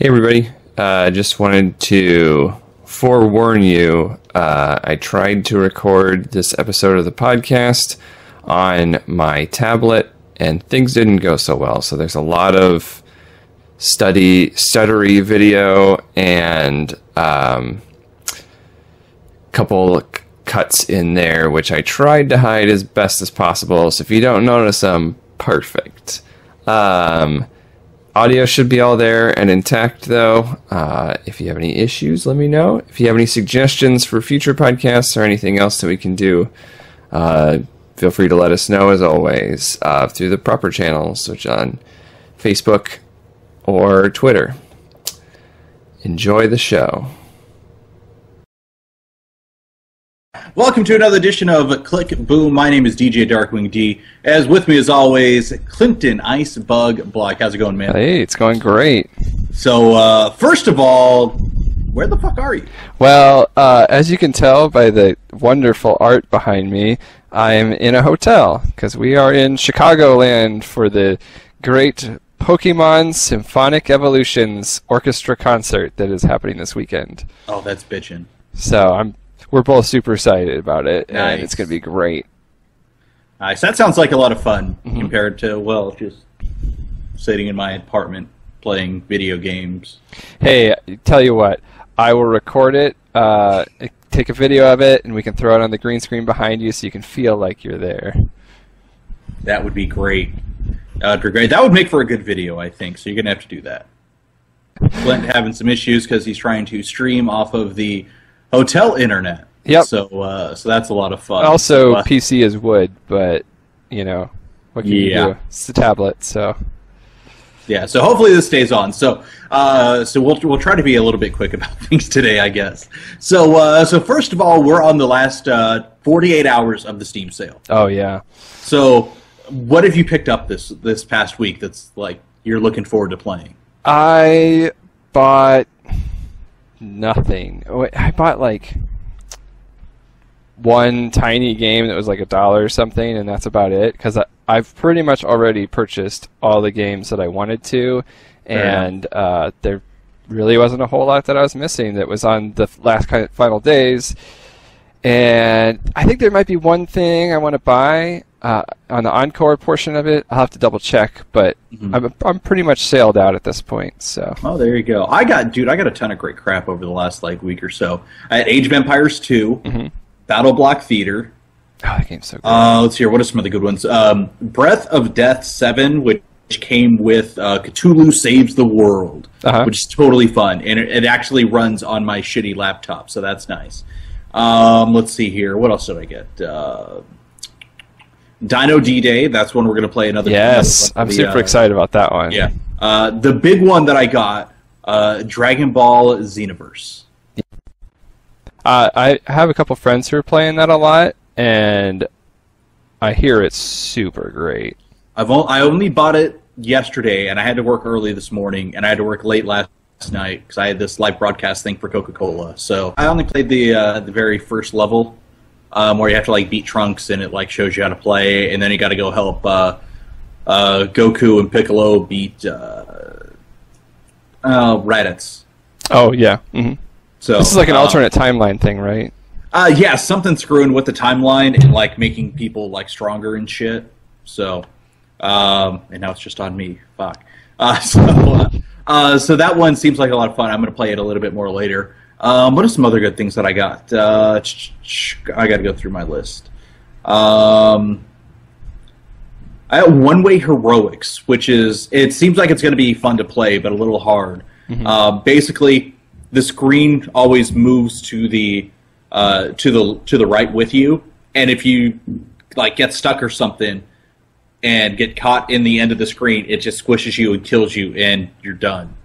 Hey everybody, just wanted to forewarn you, I tried to record this episode of the podcast on my tablet and things didn't go so well. So there's a lot of stuttery video and couple cuts in there, which I tried to hide as best as possible. So if you don't notice them, perfect. Audio should be all there and intact, though. If you have any issues, let me know. If you have any suggestions for future podcasts or anything else that we can do, feel free to let us know, as always, through the proper channels, which on Facebook or Twitter. Enjoy the show. Welcome to another edition of Click Boom. My name is DJ Darkwing D. As with me, as always, Clinton Icebug Block. How's it going, man? Hey, it's going great. So, first of all, where the fuck are you? Well, as you can tell by the wonderful art behind me, I'm in a hotel, because we are in Chicagoland for the great Pokemon Symphonic Evolutions Orchestra concert that is happening this weekend. Oh, that's bitchin'. So, we're both super excited about it, Nice. and it's going to be great. Nice. That sounds like a lot of fun compared to, well, just sitting in my apartment playing video games. Hey, tell you what, I will record it, take a video of it, and we can throw it on the green screen behind you so you can feel like you're there. That would be great. That would be great. That would make for a good video, I think, so you're going to have to do that. Clint having some issues because he's trying to stream off of the hotel internet. Yep. So that's a lot of fun. Also, PC is wood, but, you know, what can you do? It's the tablet, so. Yeah, so hopefully this stays on. So we'll try to be a little bit quick about things today, I guess. So first of all, we're on the last 48 hours of the Steam sale. Oh, yeah. So what have you picked up this past week that's, like, you're looking forward to playing? I bought nothing. I bought, like, one tiny game that was like $1 or something, and that's about it, because I've pretty much already purchased all the games that I wanted to, and there really wasn't a whole lot that I was missing that was on the last final days. And I think there might be one thing I want to buy on the Encore portion of it. I'll have to double check, but I'm pretty much sailed out at this point. So. Oh, there you go. I got a ton of great crap over the last week or so. I had Age of Empires 2, Battle Block Theater. Oh, that game's so good. Let's see here. What are some of the good ones? Breath of Death 7, which came with Cthulhu Saves the World, which is totally fun, and it actually runs on my shitty laptop, so that's nice. Let's see here. What else did I get? Dino D-Day. That's one we're going to play another. Yes, I'm super excited about that one. Yeah. The big one that I got, Dragon Ball Xenoverse. I have a couple friends who are playing that a lot, and I hear it's super great. I only bought it yesterday, and I had to work early this morning, and I had to work late last night because I had this live broadcast thing for Coca-Cola. So I only played the very first level, where you have to like beat Trunks, and it like shows you how to play, and then you got to go help Goku and Piccolo beat Raditz. Oh yeah. So this is like an alternate timeline thing, right? Yeah, something screwing with the timeline and like making people like stronger and shit. So, and now it's just on me. Fuck. So that one seems like a lot of fun. I'm going to play it a little bit more later. What are some other good things that I got? I got to go through my list. I have One Way Heroics, which it seems like it's going to be fun to play, but a little hard. Basically, the screen always moves to the right with you, and if you like get stuck or something and get caught in the end of the screen, it just squishes you and kills you, and you're done.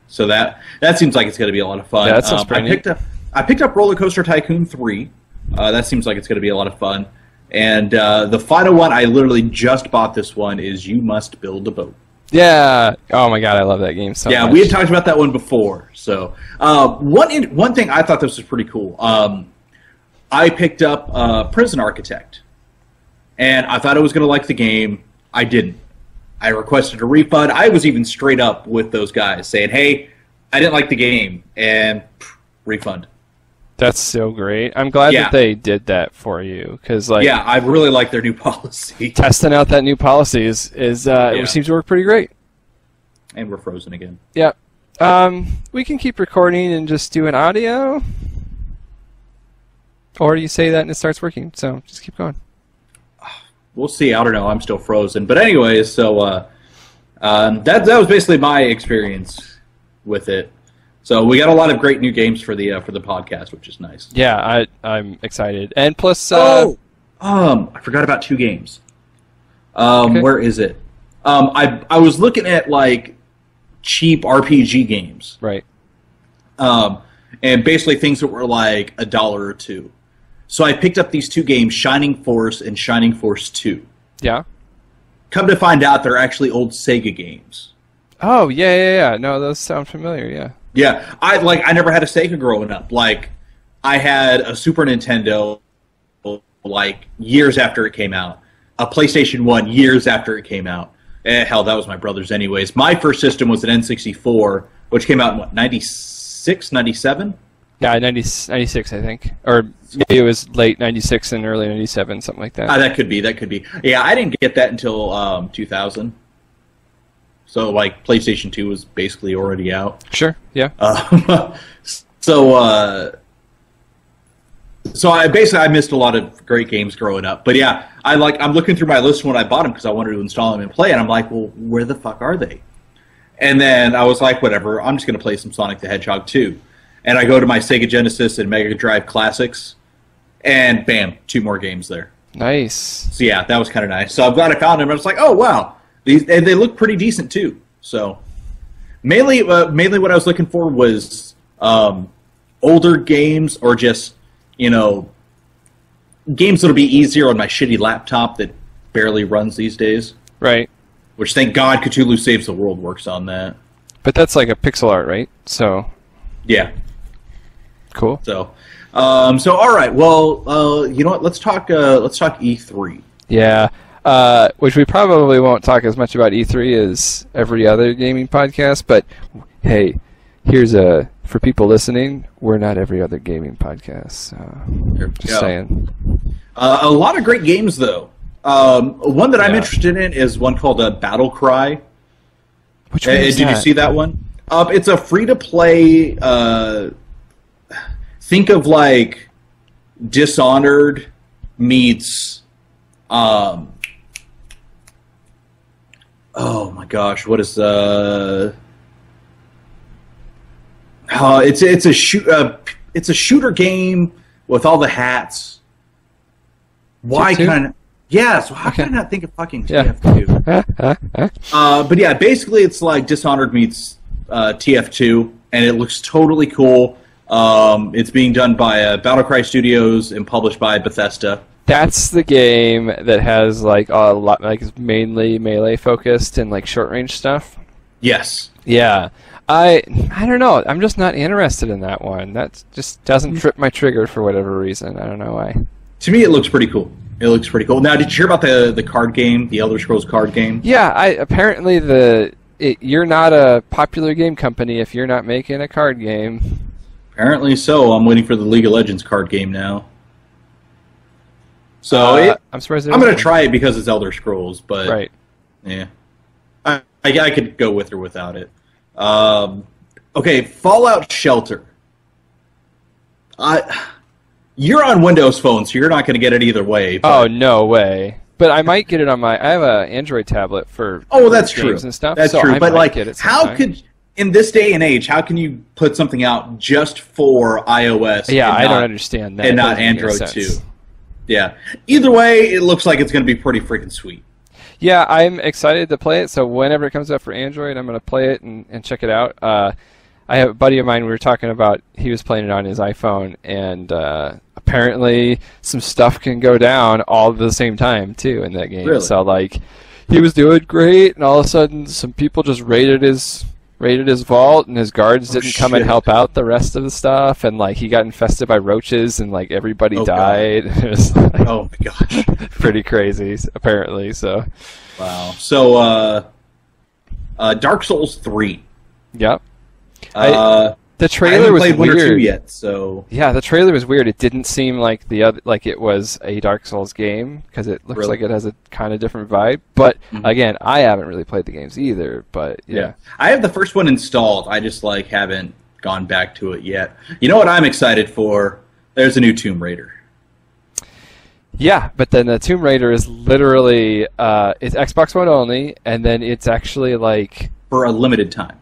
So that seems like it's going to be a lot of fun. Yeah, that sounds pretty neat. I picked up Roller Coaster Tycoon 3. That seems like it's going to be a lot of fun. And the final one, I literally just bought this one, is You Must Build a Boat. Yeah. Oh my god, I love that game so much. Yeah, we had talked about that one before. So one thing I thought this was pretty cool. I picked up Prison Architect, and I thought I was going to like the game. I didn't. I requested a refund. I was even straight up with those guys saying, hey, I didn't like the game, and refund. That's so great. I'm glad that they did that for you, because yeah, I really like their new policy. Testing out that new policy it seems to work pretty great. And we're frozen again. Yeah. We can keep recording and just do an audio, or you say that and it starts working. So just keep going. We'll see. I don't know. I'm still frozen. But anyways, so that was basically my experience with it. So we got a lot of great new games for the podcast, which is nice. Yeah, I'm excited. And plus, I forgot about 2 games. Okay. Where is it? I was looking at like cheap RPG games, right? And basically things that were like $1 or $2. So I picked up these 2 games, Shining Force and Shining Force 2. Yeah. Come to find out, they're actually old Sega games. Oh yeah. No, those sound familiar. Yeah. Yeah, I never had a Sega growing up. Like, I had a Super Nintendo like years after it came out, a PlayStation 1 years after it came out. Hell, that was my brother's anyways. My first system was an N64, which came out in what, 96, 97? Yeah, 96, I think. Or maybe it was late 96 and early 97, something like that. That could be. Yeah, I didn't get that until 2000. So, like, PlayStation 2 was basically already out. Sure, yeah. So I missed a lot of great games growing up. But yeah, I'm looking through my list when I bought them because I wanted to install them and play, and I'm like, well, where the fuck are they? And then I was like, whatever, I'm just going to play some Sonic the Hedgehog 2. And I go to my Sega Genesis and Mega Drive Classics, and bam, 2 more games there. Nice. So yeah, that was kind of nice. So I'm glad I found them. I was like, oh, wow. They look pretty decent too. So mainly what I was looking for was older games, or just games that'll be easier on my shitty laptop that barely runs these days. Right. Which, thank God, Cthulhu Saves the World works on that. But that's like a pixel art, right? So yeah. Cool. So all right. Well, you know what? Let's talk E3. Yeah. Which we probably won't talk as much about E3 as every other gaming podcast, but hey, here's for people listening, we're not every other gaming podcast. So just saying. A lot of great games, though. One that I'm interested in is one called Battle Cry. Which one is that? Did you see that one? It's a free-to-play. Think of like Dishonored meets. Oh my gosh, what is it's a shooter game with all the hats. Why kind of how can I not think of fucking TF2? But yeah, basically it's like Dishonored meets TF2, and it looks totally cool. It's being done by Battlecry Studios and published by Bethesda. That's the game that has like a lot, like is mainly melee focused and like short range stuff. Yes. Yeah. I don't know. I'm just not interested in that one. That just doesn't trip my trigger for whatever reason. I don't know why. To me, it looks pretty cool. Now, did you hear about the card game, the Elder Scrolls card game? Yeah. Apparently you're not a popular game company if you're not making a card game. Apparently so. I'm waiting for the League of Legends card game now. So I'm surprised. I'm going to try it because it's Elder Scrolls, but right. Yeah, I could go with or without it. Okay, Fallout Shelter. You're on Windows Phone, so you're not going to get it either way. But... Oh, no way. But I might get it on I have an Android tablet for that's games true. And stuff. That's so true. I but like, how could in this day and age, how can you put something out just for iOS? Yeah, I don't understand that. And not Android too. Yeah. Either way, it looks like it's going to be pretty freaking sweet. Yeah, I'm excited to play it. So whenever it comes out for Android, I'm going to play it and check it out. I have a buddy of mine we were talking about. He was playing it on his iPhone, and apparently some stuff can go down all at the same time too in that game. Really? So like, he was doing great, and all of a sudden some people just raided his vault, and his guards didn't come and help out the rest of the stuff, and like he got infested by roaches, and like everybody died. It was, like, oh my gosh, pretty crazy apparently. So wow. So Dark Souls 3. Yep. The trailer was played weird. 1 or 2 yet, so yeah, the trailer was weird. It didn't seem like it was a Dark Souls game because it looks like it has a kind of different vibe. But again, I haven't really played the games either. But yeah, I have the first one installed. I just haven't gone back to it yet. You know what I'm excited for? There's a new Tomb Raider. Yeah, but then the Tomb Raider is literally it's Xbox One only, and then it's actually for a limited time.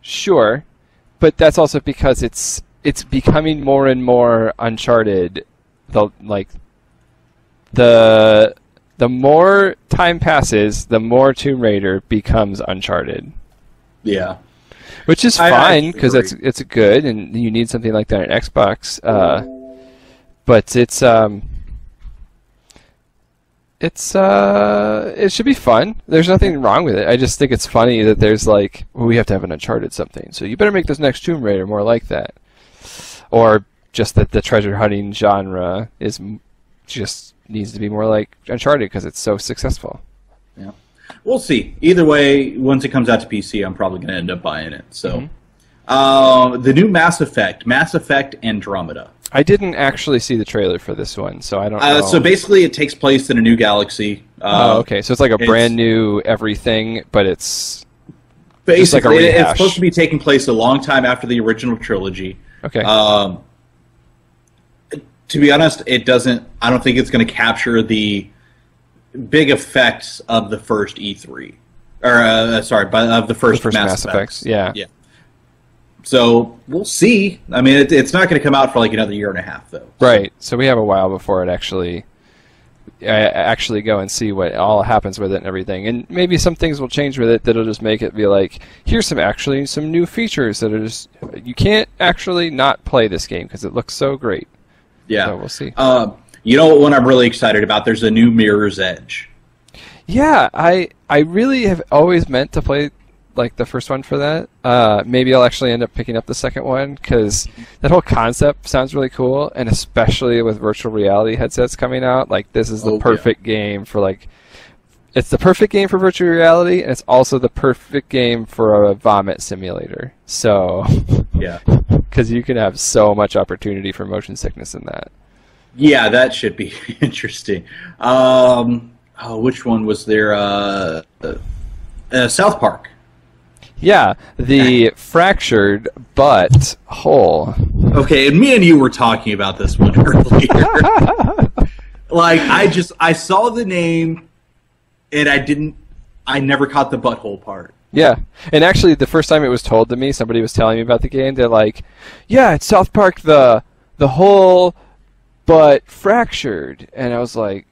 Sure, but that's also because it's becoming more and more Uncharted. The more time passes, the more Tomb Raider becomes Uncharted. Yeah, which is fine because it's good, and you need something like that on Xbox. But it should be fun. There's nothing wrong with it. I just think it's funny that there's we have to have an Uncharted something, so you better make this next Tomb Raider more like that, or just that the treasure hunting genre just needs to be more like Uncharted because it's so successful. Yeah, we'll see. Either way, once it comes out to PC, I'm probably going to end up buying it. So, the new Mass Effect Andromeda. I didn't actually see the trailer for this one, so I don't know. So basically, it takes place in a new galaxy. Okay. So it's like a brand new everything, but it's basically like it's supposed to be taking place a long time after the original trilogy. Okay. To be honest, it doesn't. I don't think it's going to capture the big effects of the first E3, or of the first Mass Effects. Yeah. So we'll see. I mean, it's not going to come out for another year and a half, though. Right. So we have a while before it actually go and see what all happens with it and everything. And maybe some things will change with it that'll just make it be here's some new features that are just you can't actually not play this game because it looks so great. Yeah. So we'll see. You know what one I'm really excited about? There's a new Mirror's Edge. Yeah, I really have always meant to play the first one for that. Maybe I'll actually end up picking up the second one because that whole concept sounds really cool, and especially with virtual reality headsets coming out, this is the perfect game for it's the perfect game for virtual reality, and it's also the perfect game for a vomit simulator. So yeah, because you can have so much opportunity for motion sickness in that. Yeah, that should be interesting. Which one was there? South Park. Yeah, the fractured butt hole. Okay, and me and you were talking about this one earlier. I saw the name, and I never caught the butthole part. Yeah, and actually, the first time it was told to me, somebody was telling me about the game. They're like, "Yeah, it's South Park, the whole butt fractured," and I was like,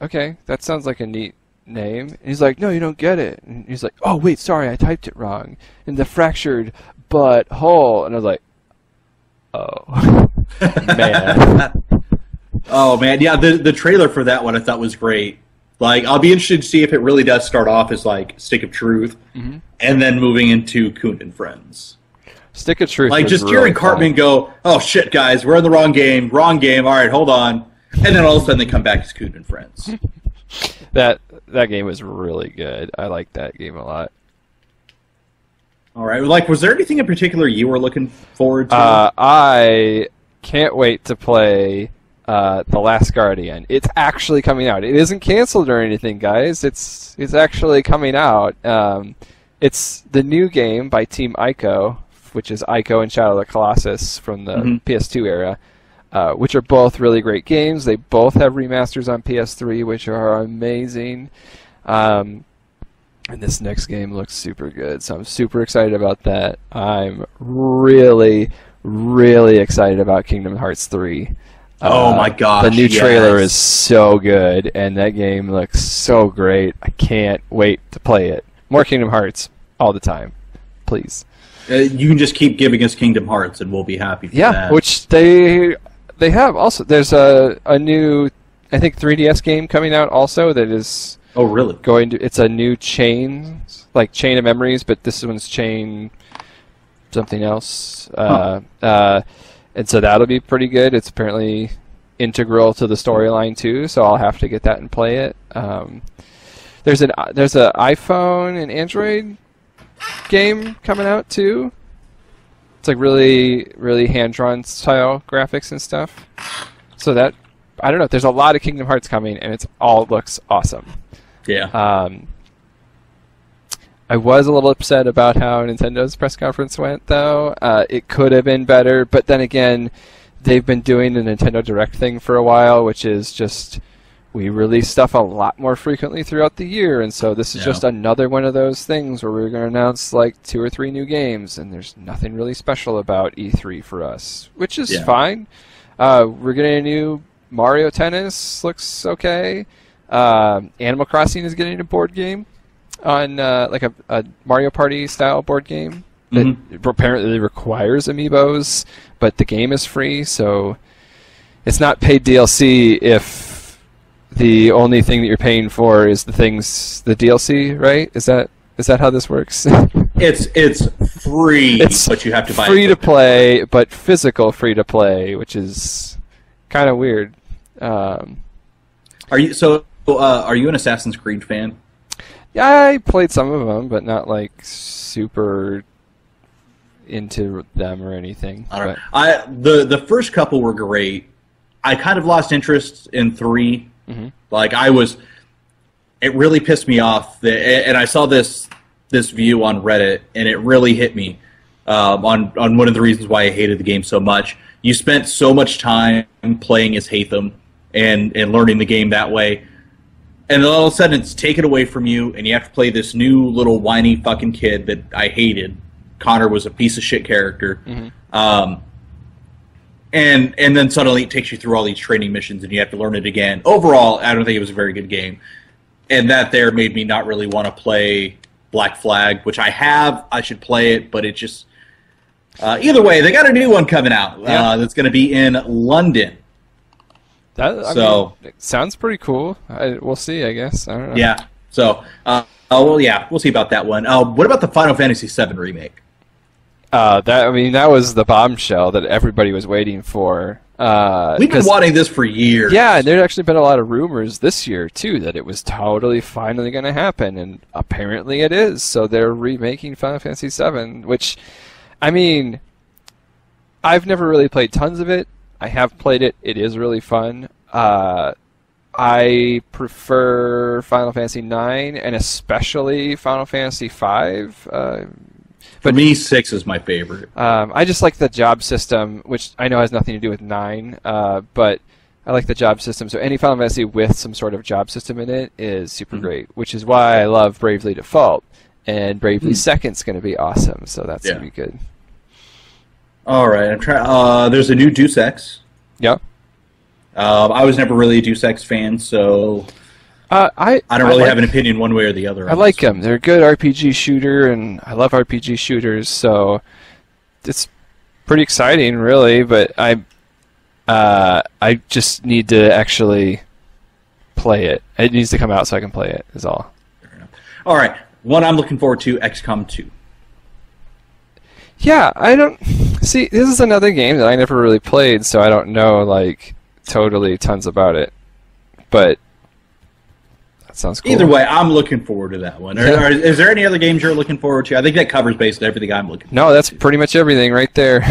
"Okay, that sounds like a neat name." And he's like, "No, you don't get it." And he's like, "Oh wait, sorry, I typed it wrong. In the fractured butt hole." And I was like, "Oh man." Oh man, yeah. The trailer for that one I thought was great. I'll be interested to see if it really does start off as Stick of Truth, and then moving into Coon and Friends. Stick of Truth. Just hearing Cartman go, "Oh shit, guys, we're in the wrong game. Wrong game. All right, hold on," and then all of a sudden they come back as Coon and Friends. That game was really good. I liked that game a lot. All right. Was there anything in particular you were looking forward to? I can't wait to play The Last Guardian. It's actually coming out. It isn't canceled or anything, guys. It's actually coming out. It's the new game by Team Ico, which is Ico and Shadow of the Colossus from the PS2 era. Which are both really great games. They both have remasters on PS3, which are amazing. And this next game looks super good, so I'm super excited about that. I'm really, really excited about Kingdom Hearts 3. Oh my gosh, the new trailer is so good, and that game looks so great. I can't wait to play it. More Kingdom Hearts all the time, please. You can just keep giving us Kingdom Hearts, and we'll be happy for that. Yeah, which they have also. There's a new, I think, 3DS game coming out also that is. Oh really? It's a new Chain of Memories, but this one's Chain something else. And so that'll be pretty good. It's apparently integral to the storyline too, so I'll have to get that and play it. There's an iPhone and Android game coming out too. It's like really, really hand-drawn style graphics and stuff. So that, I don't know, there's a lot of Kingdom Hearts coming, and it all looks awesome. Yeah. I was a little upset about how Nintendo's press conference went, though. It could have been better, but then again, they've been doing the Nintendo Direct thing for a while, which is just, we release stuff a lot more frequently throughout the year, and so this is just another one of those things where we're going to announce like 2 or 3 new games, and there's nothing really special about E3 for us, which is fine. We're getting a new Mario Tennis, looks okay. Animal Crossing is getting a board game on like a Mario Party style board game that apparently requires amiibos, but the game is free, so it's not paid DLC if the only thing that you're paying for is the DLC, right? Is that how this works? It's free, but you have to buy free to play, but physical free to play, which is kind of weird. Are you an Assassin's Creed fan? Yeah, I played some of them, but not like super into them or anything. I don't know. The first couple were great. I kind of lost interest in 3. Like it really pissed me off. And I saw this view on Reddit, and it really hit me on one of the reasons why I hated the game so much. You spent so much time playing as Hatham and learning the game that way. And then all of a sudden it's taken away from you, and you have to play this new little whiny fucking kid that I hated. Connor was a piece of shit character. And then suddenly it takes you through all these training missions, and you have to learn it again. Overall, I don't think it was a very good game. And that there made me not really want to play Black Flag, which I have. I should play it, but it just... either way, they got a new one coming out that's going to be in London. I mean, it sounds pretty cool. We'll see, I guess. I don't know. Yeah. So, we'll see about that one. What about the Final Fantasy VII remake? That was the bombshell that everybody was waiting for. We've been wanting this for years. Yeah, and there's actually been a lot of rumors this year, too, that it was totally finally going to happen, and apparently it is. So they're remaking Final Fantasy VII, which, I mean, I've never really played tons of it. I have played it. It is really fun. I prefer Final Fantasy IX, and especially Final Fantasy V. For me, 6 is my favorite. I just like the job system, which I know has nothing to do with 9, but I like the job system. So any Final Fantasy with some sort of job system in it is super great, which is why I love Bravely Default. And Bravely Second's going to be awesome, so that's going to be good. All right, I'm trying. There's a new Deus Ex. Yeah. I was never really a Deus Ex fan, so I don't really have an opinion one way or the other. I like them. They're a good RPG shooter, and I love RPG shooters, so it's pretty exciting, really. But I just need to actually play it. It needs to come out so I can play it. Is all. Fair enough. All right, one I'm looking forward to: XCOM 2. Yeah, I don't see. This is another game that I never really played, so I don't know like totally tons about it. But that sounds cool. Either way, I'm looking forward to that one. Is there any other games you're looking forward to? I think that covers basically everything I'm looking forward to. No, that's pretty much everything right there.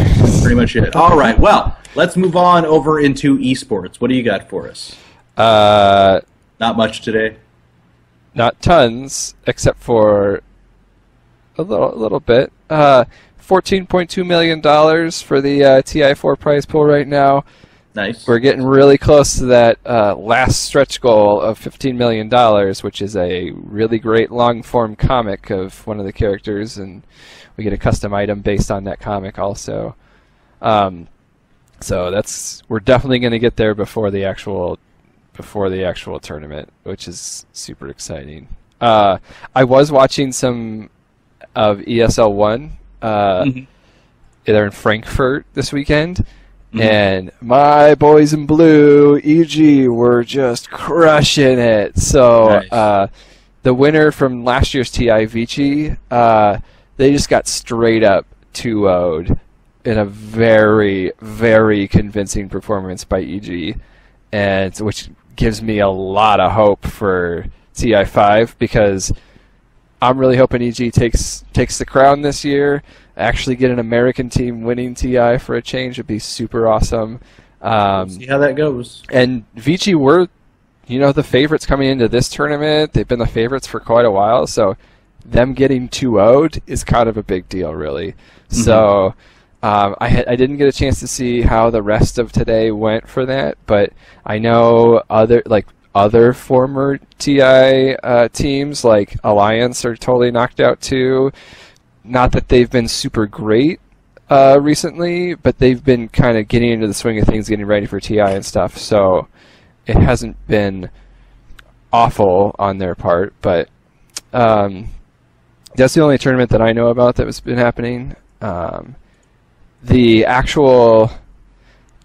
Pretty much it. All right, well, let's move on over into esports. What do you got for us? Not much today. Not tons, except for a little bit. $14.2 million for the TI4 prize pool right now. Nice. We're getting really close to that last stretch goal of $15 million, which is a really great long-form comic of one of the characters, and we get a custom item based on that comic also. So we're definitely going to get there before the actual tournament, which is super exciting. I was watching some of ESL 1. They're in Frankfurt this weekend, and my boys in blue, EG, were just crushing it. So nice. The winner from last year's TI Vici, they just got straight up 2-0'd in a very, very convincing performance by EG, and which gives me a lot of hope for TI5 because I'm really hoping EG takes the crown this year. Actually get an American team winning TI for a change would be super awesome. See how that goes. And Vici were, the favorites coming into this tournament. They've been the favorites for quite a while, so them getting 2-0'd is kind of a big deal, really. Mm-hmm. So I didn't get a chance to see how the rest of today went for that, but I know other former TI teams like Alliance are totally knocked out too. Not that they've been super great recently, but they've been kind of getting into the swing of things, getting ready for TI and stuff. So it hasn't been awful on their part, but that's the only tournament that I know about that has been happening. The actual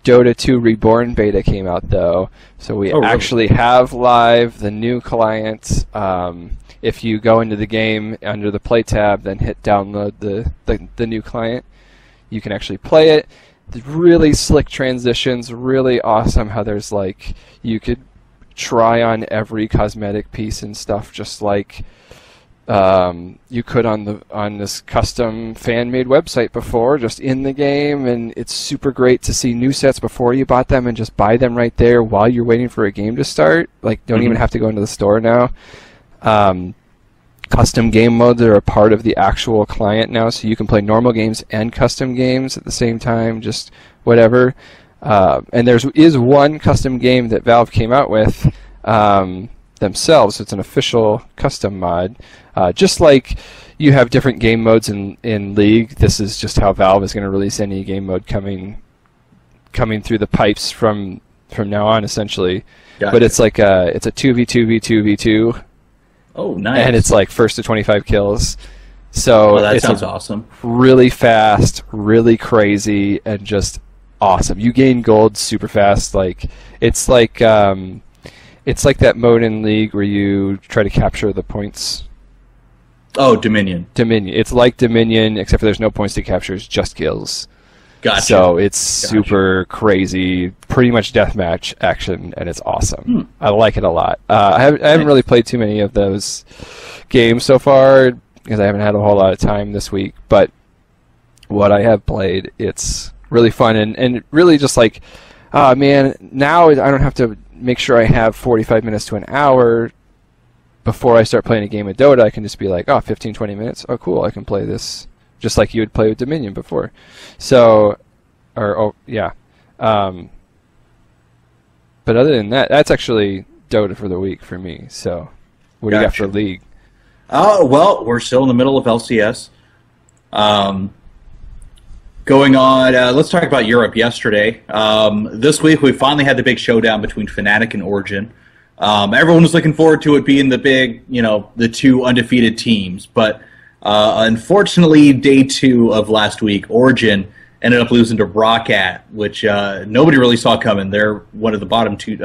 Dota 2 Reborn beta came out, though, so we actually have live the new client. If you go into the game under the Play tab, then hit download the new client, you can actually play it. The really slick transitions, really awesome how there's you could try on every cosmetic piece and stuff just like you could on this custom fan-made website before, just in the game, and it's super great to see new sets before you bought them and just buy them right there while you're waiting for a game to start. Don't even have to go into the store now. Custom game modes are a part of the actual client now, so you can play normal games and custom games at the same time, just whatever. And there is one custom game that Valve came out with themselves. So it's an official custom mod. Just like you have different game modes in League, this is just how Valve is going to release any game mode coming through the pipes from now on, essentially. Gotcha. But it's it's a 2v2v2v2. Oh, nice. And it's first to 25 kills. So that sounds awesome. Really fast, really crazy, and just awesome. You gain gold super fast. It's like that mode in League where you try to capture the points. Oh, Dominion. It's like Dominion, except for there's no points to capture, it's just kills. Gotcha. So it's super crazy, pretty much deathmatch action, and it's awesome. I like it a lot. I haven't really played too many of those games so far because I haven't had a whole lot of time this week, but what I have played, it's really fun, and really just man, now I don't have to make sure I have 45 minutes to an hour before I start playing a game of Dota. I can just be 15, 20 minutes. Oh, cool, I can play this just like you would play with Dominion before. So, yeah. But other than that, that's actually Dota for the week for me. So, what do you got for League? Well, we're still in the middle of LCS. Going on, let's talk about Europe yesterday. This week, we finally had the big showdown between Fnatic and Origin. Everyone was looking forward to it being the big, the two undefeated teams. But unfortunately, day 2 of last week, Origin ended up losing to Roccat, which nobody really saw coming. They're one of the bottom 2,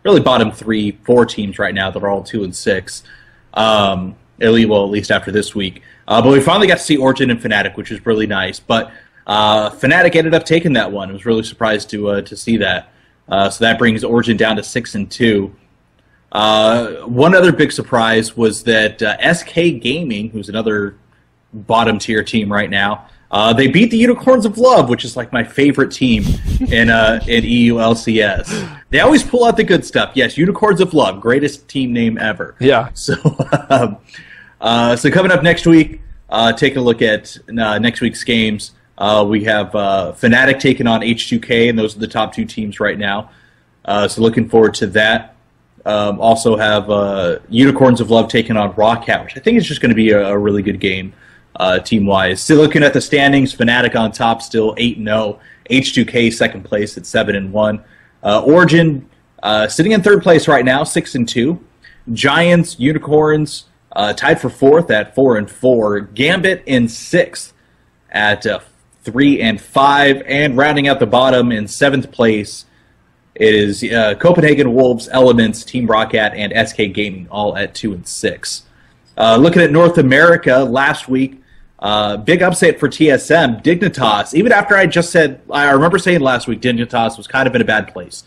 really bottom 3, 4 teams right now that are all 2-6. At least after this week. But we finally got to see Origin and Fnatic, which was really nice. But Fnatic ended up taking that one. I was really surprised to see that. So that brings Origin down to 6-2. One other big surprise was that SK Gaming, who's another bottom tier team right now, they beat the Unicorns of Love, which is my favorite team in EU LCS. They always pull out the good stuff. Yes, Unicorns of Love, greatest team name ever. Yeah. So, so coming up next week, taking a look at next week's games, we have Fnatic taking on H2K, and those are the top 2 teams right now. So looking forward to that. Also have Unicorns of Love taking on Roccat, which I think is just going to be a really good game team-wise. Still looking at the standings, Fnatic on top, still 8-0. H2K second place at 7-1. Origin sitting in third place right now, 6-2. Giants, Unicorns tied for fourth at 4-4. Gambit in 6th at 3-5. And rounding out the bottom in 7th place, it is Copenhagen Wolves, Elements, Team Roccat, and SK Gaming, all at 2-6. Looking at North America, last week, big upset for TSM. Dignitas, even after I remember saying last week Dignitas was kind of in a bad place.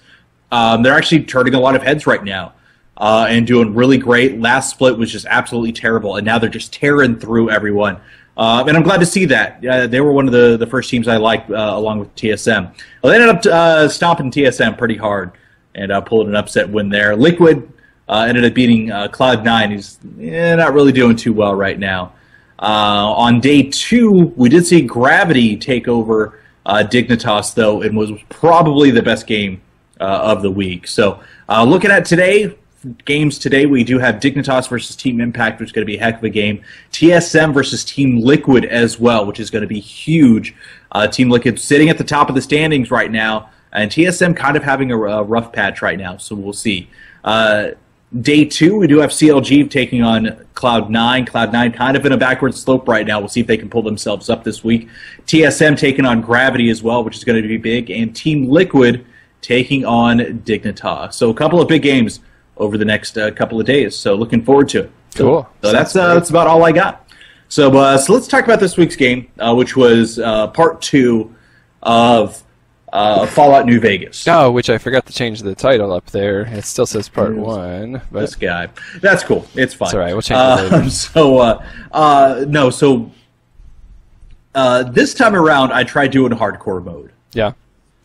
They're actually turning a lot of heads right now. and doing really great. Last split was just absolutely terrible, and now they're just tearing through everyone. And I'm glad to see that. They were one of the first teams I liked, along with TSM. Well, they ended up stomping TSM pretty hard and pulling an upset win there. Liquid ended up beating Cloud9, who's not really doing too well right now. On day 2, we did see Gravity take over Dignitas, though, and was probably the best game of the week. So looking at games today, we do have Dignitas versus Team Impact, which is going to be a heck of a game. TSM versus Team Liquid as well, which is going to be huge. Team Liquid sitting at the top of the standings right now, and TSM kind of having a rough patch right now, so we'll see. Day 2, we do have CLG taking on Cloud9. Cloud9 kind of in a backward slope right now. We'll see if they can pull themselves up this week. TSM taking on Gravity as well, which is going to be big, and Team Liquid taking on Dignitas. So a couple of big games over the next couple of days, so looking forward to it. Cool. So that's about all I got. So let's talk about this week's game, which was part 2 of Fallout New Vegas. Oh, which I forgot to change the title up there. It still says part 1. But this guy. That's cool. It's fine. It's all right. We'll change it later. This time around, I tried doing hardcore mode. Yeah.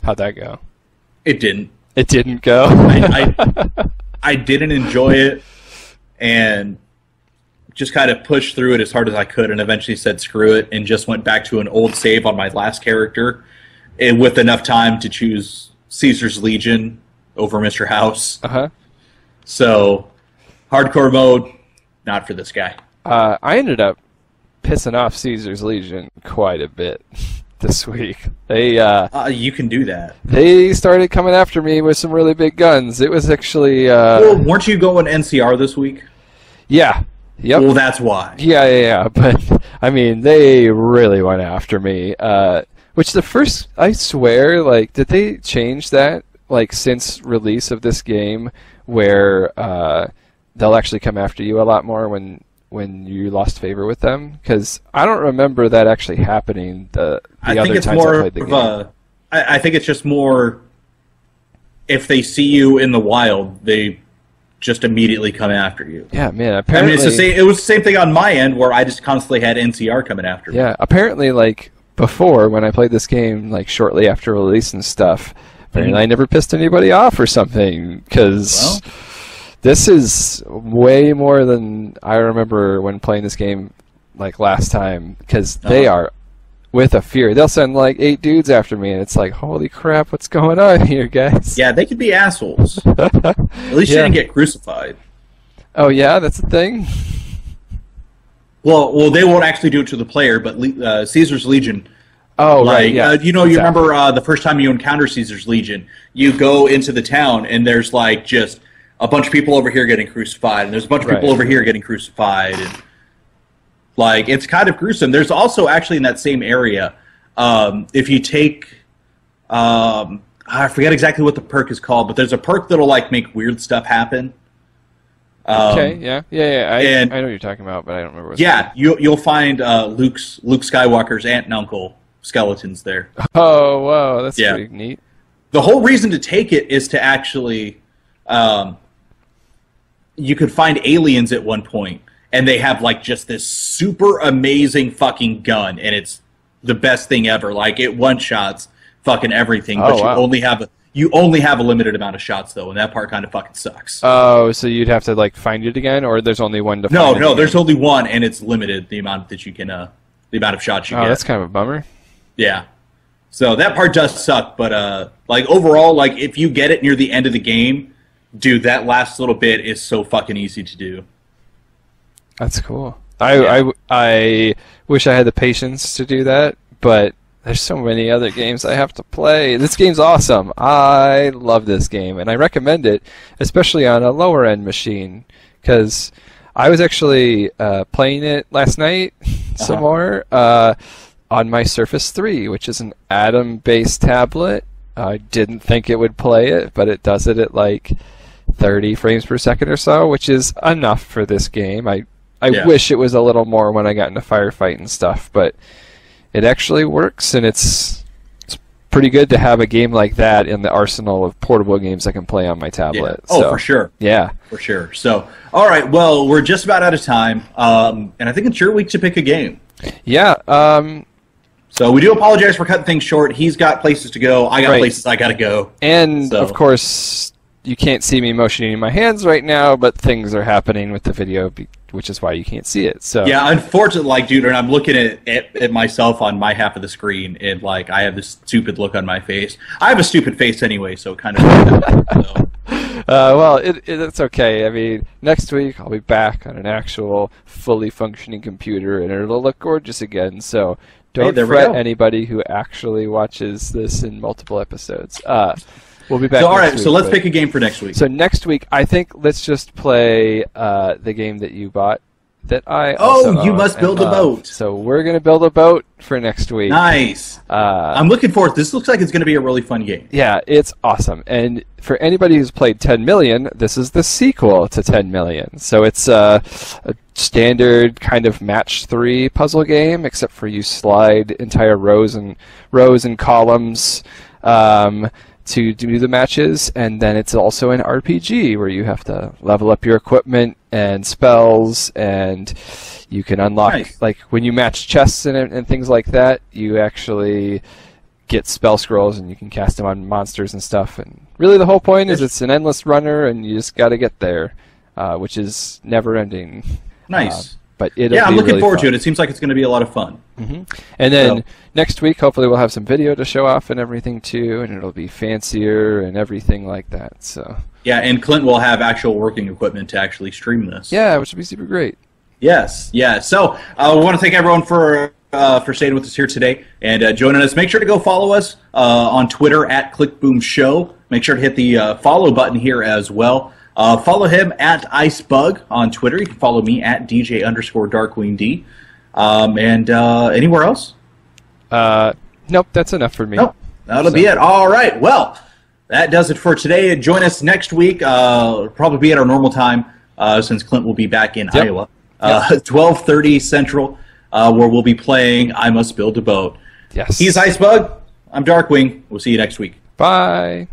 How'd that go? It didn't. It didn't go? I didn't enjoy it, and just kind of pushed through it as hard as I could, and eventually said screw it, and just went back to an old save on my last character, and with enough time to choose Caesar's Legion over Mr. House. So, hardcore mode, not for this guy. I ended up pissing off Caesar's Legion quite a bit this week. They you can do that. They started coming after me with some really big guns. It was actually well, weren't you going NCR this week? Yeah. Yep. Well, that's why. Yeah. But I mean, they really went after me. Which I swear, like, did they change that, like, since release of this game, where they'll actually come after you a lot more when you lost favor with them? Because I don't remember that actually happening the other times I played the game. I think it's just more, if they see you in the wild, they just immediately come after you. Yeah, man. Apparently, I mean, it was the same thing on my end, where I just constantly had NCR coming after me. Yeah, apparently, like, before, when I played this game, like, shortly after release and stuff, apparently I never pissed anybody off or something, because this is way more than I remember when playing this game, like, last time, because they are with a fury. They'll send, like, 8 dudes after me, and it's like, holy crap, what's going on here, guys? Yeah, they could be assholes. At least you didn't get crucified. Oh, yeah? That's a thing? Well, they won't actually do it to the player, but Caesar's Legion. Oh, right, yeah. You remember the first time you encounter Caesar's Legion, you go into the town, and there's, like, just a bunch of people over here getting crucified, and there's a bunch of people over here getting crucified, and, like, it's kind of gruesome. There's also, actually, in that same area, if you take, I forget exactly what the perk is called, but there's a perk that'll, like, make weird stuff happen. Okay, yeah. I know what you're talking about, but I don't remember. You'll find Luke Skywalker's aunt and uncle skeletons there. Oh, wow, that's pretty neat. The whole reason to take it is to actually, you could find aliens at one point, and they have, like, just this super amazing fucking gun, and it's the best thing ever. Like, it one-shots fucking everything, but you only have a limited amount of shots, though, and that part kind of fucking sucks. Oh, so you'd have to, like, find it again, or there's only one to find? No, there's only one, and it's limited, the amount that you can, the amount of shots you get. Oh, that's kind of a bummer. Yeah. So that part does suck, but, like, overall, like, if you get it near the end of the game, dude, that last little bit is so fucking easy to do. That's cool. I wish I had the patience to do that, but there's so many other games I have to play. This game's awesome. I love this game, and I recommend it, especially on a lower-end machine, because I was actually playing it last night some more on my Surface 3, which is an Atom-based tablet. I didn't think it would play it, but it does it at like 30 frames per second or so, which is enough for this game. I wish it was a little more when I got into Firefight and stuff, but it actually works, and it's pretty good to have a game like that in the arsenal of portable games I can play on my tablet. Yeah. Oh, for sure. Yeah. For sure. So, all right, well, we're just about out of time, and I think it's your week to pick a game. Yeah. So we do apologize for cutting things short. He's got places to go. I got places I got to go. And, of course, you can't see me motioning my hands right now, but things are happening with the video, which is why you can't see it. So yeah, unfortunately, like, dude, and I'm looking at myself on my half of the screen, and, like, I have this stupid look on my face. I have a stupid face anyway, so kind of... well, it's okay. I mean, next week I'll be back on an actual fully functioning computer, and it'll look gorgeous again, so... Don't fret anybody who actually watches this in multiple episodes. We'll be back next week. So so let's pick a game for next week. So next week, I think let's just play the game that you bought that I also You Must Build a Boat. So we're going to build a boat for next week. Nice. I'm looking forward. This looks like it's going to be a really fun game. Yeah, it's awesome. And for anybody who's played 10 Million, this is the sequel to 10 Million. So it's a standard kind of match 3 puzzle game, except for you slide entire rows and columns to do the matches, and then it's also an RPG where you have to level up your equipment and spells, and you can unlock, like when you match chests and things like that, you actually get spell scrolls and you can cast them on monsters and stuff. And really the whole point is it's an endless runner and you just got to get there, which is never ending. Nice. But it'll I'm looking really forward fun. to it. It seems like it's going to be a lot of fun. Mm-hmm. And then next week, hopefully, we'll have some video to show off and everything too, and it'll be fancier and everything like that. So yeah, and Clint will have actual working equipment to actually stream this. Yeah, which would be super great. Yes, yeah. So we want to thank everyone for staying with us here today and joining us. Make sure to go follow us on Twitter at ClickBoomShow. Make sure to hit the follow button here as well. Follow him at icebug on Twitter. You can follow me at DJ_DarkwingD. And anywhere else? Nope, that's enough for me. Nope, that'll be it. All right, well, that does it for today. Join us next week. Probably be at our normal time since Clint will be back in Iowa. 12:30 Central, where we'll be playing I Must Build a Boat. Yes. He's Icebug. I'm Darkwing. We'll see you next week. Bye.